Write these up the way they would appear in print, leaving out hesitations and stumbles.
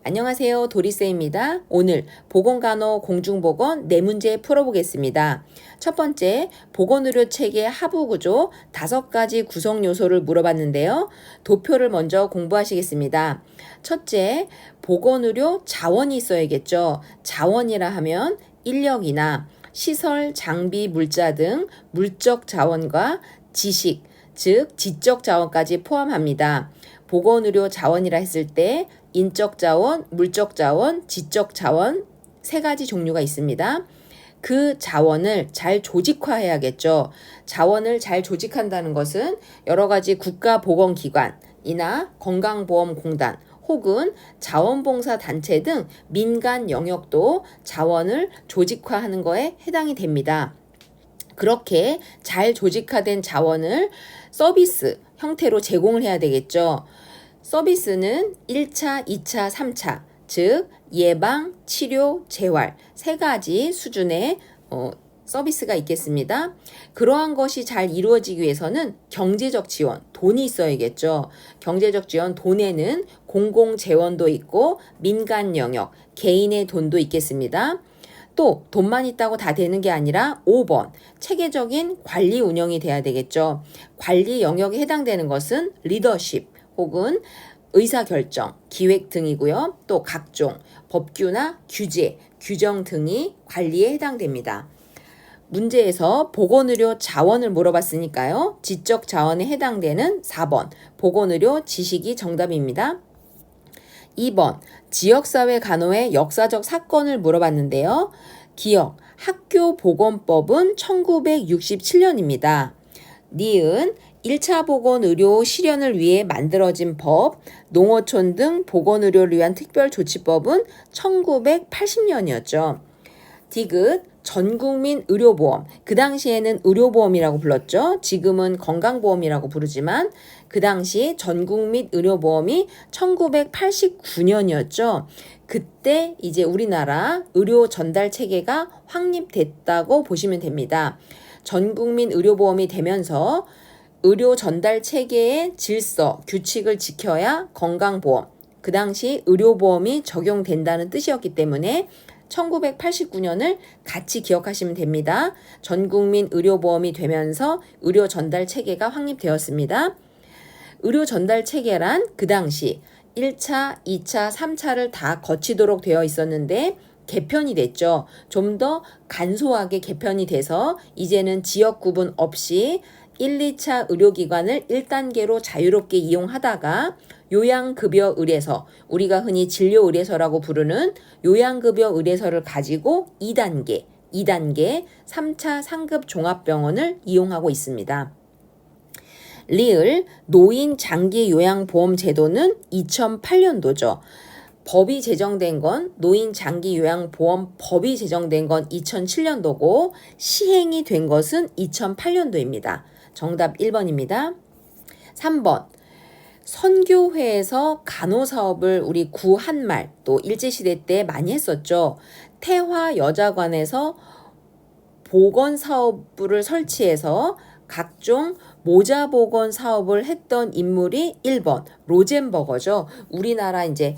안녕하세요. 도리쌤입니다. 오늘 보건간호 공중보건 4문제 풀어보겠습니다. 첫 번째, 보건의료 체계 하부구조 5가지 구성 요소를 물어봤는데요. 도표를 먼저 공부하시겠습니다. 첫째, 보건의료 자원이 있어야겠죠. 자원이라 하면 인력이나 시설, 장비, 물자 등 물적 자원과 지식, 즉 지적 자원까지 포함합니다. 보건의료 자원이라 했을 때 인적 자원, 물적 자원, 지적 자원 3가지 종류가 있습니다. 그 자원을 잘 조직화해야겠죠. 자원을 잘 조직한다는 것은 여러 가지 국가보건기관이나 건강보험공단 혹은 자원봉사단체 등 민간 영역도 자원을 조직화하는 거에 해당이 됩니다. 그렇게 잘 조직화된 자원을 서비스 형태로 제공을 해야 되겠죠. 서비스는 1차, 2차, 3차, 즉 예방, 치료, 재활 3가지 수준의 서비스가 있겠습니다. 그러한 것이 잘 이루어지기 위해서는 경제적 지원, 돈이 있어야겠죠. 경제적 지원, 돈에는 공공재원도 있고 민간 영역, 개인의 돈도 있겠습니다. 또 돈만 있다고 다 되는 게 아니라 5번, 체계적인 관리 운영이 돼야 되겠죠. 관리 영역에 해당되는 것은 리더십, 혹은 의사결정, 기획 등이고요. 또 각종 법규나 규제, 규정 등이 관리에 해당됩니다. 문제에서 보건의료 자원을 물어봤으니까요. 지적 자원에 해당되는 4번, 보건의료 지식이 정답입니다. 2번, 지역사회 간호의 역사적 사건을 물어봤는데요. 기억, 학교보건법은 1967년입니다. 니은, 1차 보건의료 실현을 위해 만들어진 법, 농어촌 등 보건의료를 위한 특별조치법은 1980년이었죠. 디귿, 전국민 의료보험, 그 당시에는 의료보험이라고 불렀죠. 지금은 건강보험이라고 부르지만 그 당시 전국민 의료보험이 1989년이었죠. 그때 이제 우리나라 의료 전달 체계가 확립됐다고 보시면 됩니다. 전국민 의료보험이 되면서 의료 전달 체계의 질서, 규칙을 지켜야 건강보험, 그 당시 의료보험이 적용된다는 뜻이었기 때문에 1989년을 같이 기억하시면 됩니다. 전국민 의료보험이 되면서 의료 전달 체계가 확립되었습니다. 의료 전달 체계란 그 당시 1차, 2차, 3차를 다 거치도록 되어 있었는데 개편이 됐죠. 좀 더 간소하게 개편이 돼서 이제는 지역 구분 없이 1, 2차 의료기관을 1단계로 자유롭게 이용하다가 요양급여 의뢰서, 우리가 흔히 진료 의뢰서라고 부르는 요양급여 의뢰서를 가지고 2단계, 3차 상급 종합병원을 이용하고 있습니다. 리을, 노인 장기 요양보험 제도는 2008년도죠. 법이 제정된 건 노인 장기 요양보험 법이 제정된 건 2007년도고 시행이 된 것은 2008년도입니다. 정답 1번입니다. 3번, 선교회에서 간호사업을 우리 구한말 또 일제시대 때 많이 했었죠. 태화여자관에서 보건사업부를 설치해서 각종 모자보건 사업을 했던 인물이 1번 로젠버거죠. 우리나라 이제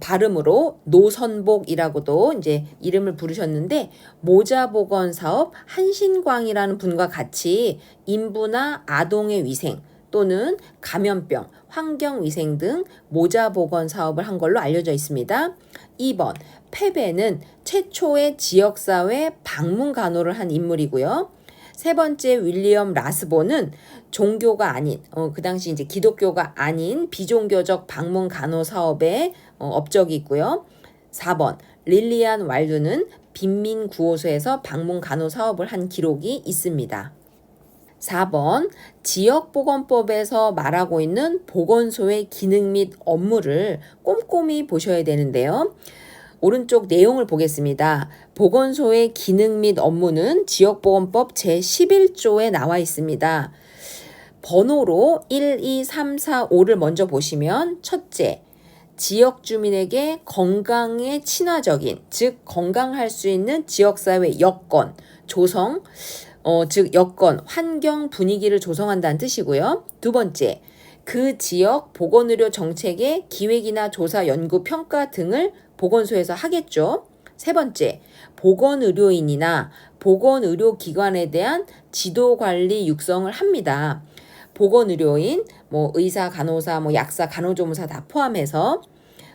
발음으로 노선복이라고도 이제 이름을 부르셨는데 모자보건 사업 한신광이라는 분과 같이 인부나 아동의 위생 또는 감염병, 환경위생 등 모자보건 사업을 한 걸로 알려져 있습니다. 2번, 페베는 최초의 지역사회 방문 간호를 한 인물이고요. 세 번째 윌리엄 라스보는 종교가 아닌 그 당시 이제 기독교가 아닌 비종교적 방문 간호 사업에 업적이 있고요. 4번 릴리안 왈두는 빈민 구호소에서 방문 간호 사업을 한 기록이 있습니다. 4번 지역보건법에서 말하고 있는 보건소의 기능 및 업무를 꼼꼼히 보셔야 되는데요. 오른쪽 내용을 보겠습니다. 보건소의 기능 및 업무는 지역보건법 제11조에 나와 있습니다. 번호로 1, 2, 3, 4, 5를 먼저 보시면 첫째, 지역 주민에게 건강에 친화적인, 즉 건강할 수 있는 지역사회 여건, 조성, 즉 여건, 환경 분위기를 조성한다는 뜻이고요. 두 번째, 그 지역 보건의료 정책의 기획이나 조사, 연구, 평가 등을 보건소에서 하겠죠. 세 번째, 보건의료인이나 보건의료기관에 대한 지도관리 육성을 합니다. 보건의료인, 의사, 간호사, 약사, 간호조무사 다 포함해서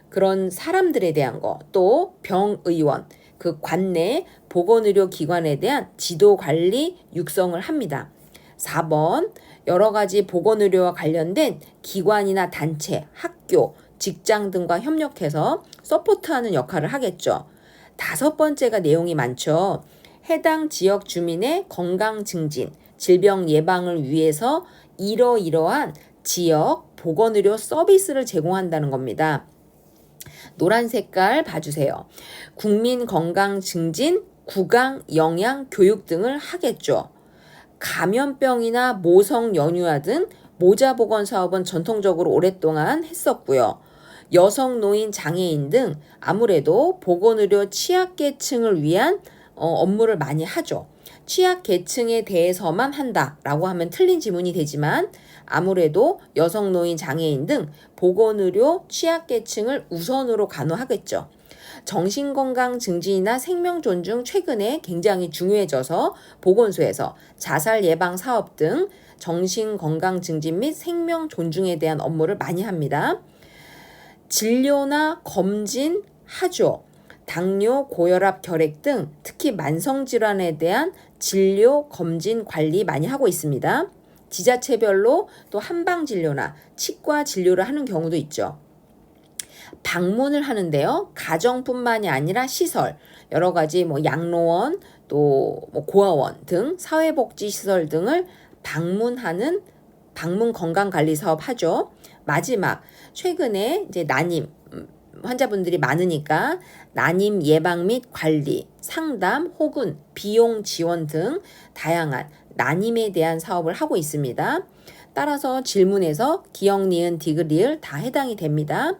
그런 사람들에 대한 거, 또 병의원, 그 관내 보건의료기관에 대한 지도관리 육성을 합니다. 4번, 여러 가지 보건의료와 관련된 기관이나 단체, 학교, 직장 등과 협력해서 서포트하는 역할을 하겠죠. 5번째가 내용이 많죠. 해당 지역 주민의 건강 증진, 질병 예방을 위해서 이러이러한 지역 보건의료 서비스를 제공한다는 겁니다. 노란 색깔 봐주세요. 국민 건강 증진, 구강, 영양, 교육 등을 하겠죠. 감염병이나 모성 연유아 등 모자보건 사업은 전통적으로 오랫동안 했었고요. 여성, 노인, 장애인 등 아무래도 보건의료 취약계층을 위한 업무를 많이 하죠. 취약계층에 대해서만 한다라고 하면 틀린 지문이 되지만 아무래도 여성, 노인, 장애인 등 보건의료 취약계층을 우선으로 간호하겠죠. 정신건강 증진이나 생명 존중 최근에 굉장히 중요해져서 보건소에서 자살 예방 사업 등 정신건강 증진 및 생명 존중에 대한 업무를 많이 합니다. 진료나 검진 하죠. 당뇨, 고혈압, 결핵 등 특히 만성질환에 대한 진료, 검진, 관리 많이 하고 있습니다. 지자체별로 또 한방진료나 치과 진료를 하는 경우도 있죠. 방문을 하는데요. 가정뿐만이 아니라 시설, 여러 가지 양로원, 또 고아원 등 사회복지시설 등을 방문하는 방문 건강관리 사업 하죠. 마지막, 최근에 이제 난임 환자분들이 많으니까 난임 예방 및 관리, 상담 혹은 비용 지원 등 다양한 난임에 대한 사업을 하고 있습니다. 따라서 질문에서 기역, 니은, 디귿, 리을 다 해당이 됩니다.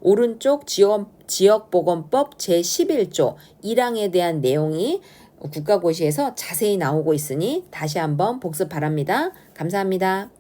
오른쪽 지역보건법 제11조 1항에 대한 내용이 국가고시에서 자세히 나오고 있으니 다시 한번 복습 바랍니다. 감사합니다.